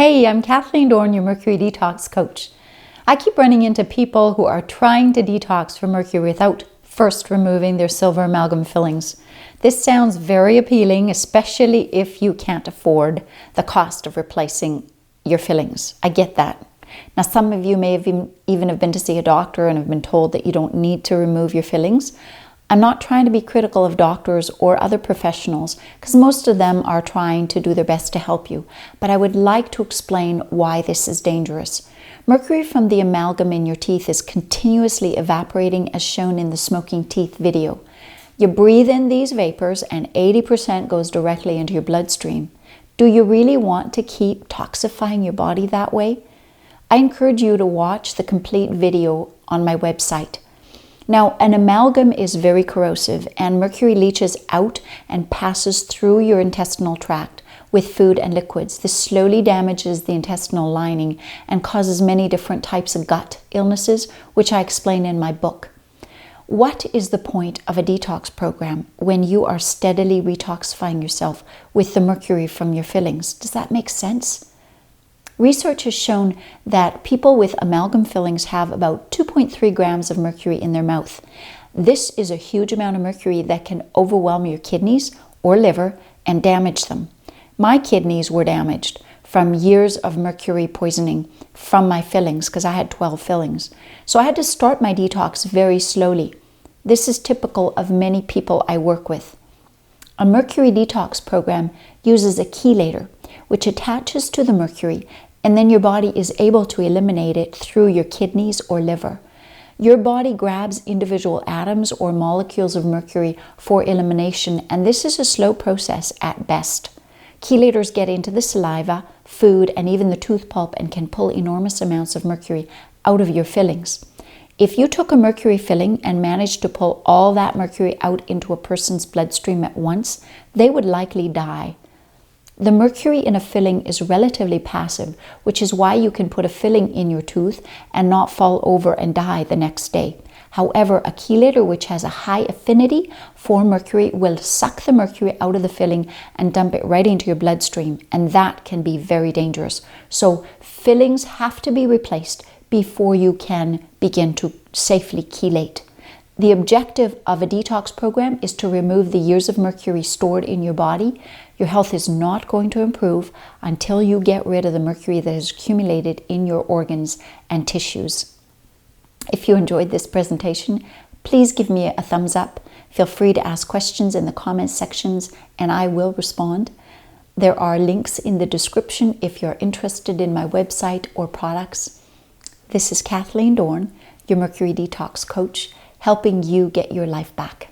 Hey, I'm Kathleen Dorn, your Mercury Detox coach. I keep running into people who are trying to detox from mercury without first removing their silver amalgam fillings. This sounds very appealing, especially if you can't afford the cost of replacing your fillings. I get that. Now, some of you may have even have been to see a doctor and have been told that you don't need to remove your fillings. I'm not trying to be critical of doctors or other professionals because most of them are trying to do their best to help you. But I would like to explain why this is dangerous. Mercury from the amalgam in your teeth is continuously evaporating as shown in the smoking teeth video. You breathe in these vapors and 80% goes directly into your bloodstream. Do you really want to keep toxifying your body that way? I encourage you to watch the complete video on my website. Now, an amalgam is very corrosive and mercury leaches out and passes through your intestinal tract with food and liquids. This slowly damages the intestinal lining and causes many different types of gut illnesses, which I explain in my book. What is the point of a detox program when you are steadily detoxifying yourself with the mercury from your fillings? Does that make sense? Research has shown that people with amalgam fillings have about 2.3 grams of mercury in their mouth. This is a huge amount of mercury that can overwhelm your kidneys or liver and damage them. My kidneys were damaged from years of mercury poisoning from my fillings because I had 12 fillings. So I had to start my detox very slowly. This is typical of many people I work with. A mercury detox program uses a chelator, which attaches to the mercury, and then your body is able to eliminate it through your kidneys or liver. Your body grabs individual atoms or molecules of mercury for elimination, and this is a slow process at best. Chelators get into the saliva, food, and even the tooth pulp and can pull enormous amounts of mercury out of your fillings. If you took a mercury filling and managed to pull all that mercury out into a person's bloodstream at once, they would likely die. The mercury in a filling is relatively passive, which is why you can put a filling in your tooth and not fall over and die the next day. However, a chelator which has a high affinity for mercury will suck the mercury out of the filling and dump it right into your bloodstream, and that can be very dangerous. So fillings have to be replaced before you can begin to safely chelate. The objective of a detox program is to remove the years of mercury stored in your body. Your health is not going to improve until you get rid of the mercury that has accumulated in your organs and tissues. If you enjoyed this presentation, please give me a thumbs up. Feel free to ask questions in the comments sections and I will respond. There are links in the description if you're interested in my website or products. This is Kathleen Dorn, your Mercury Detox coach, helping you get your life back.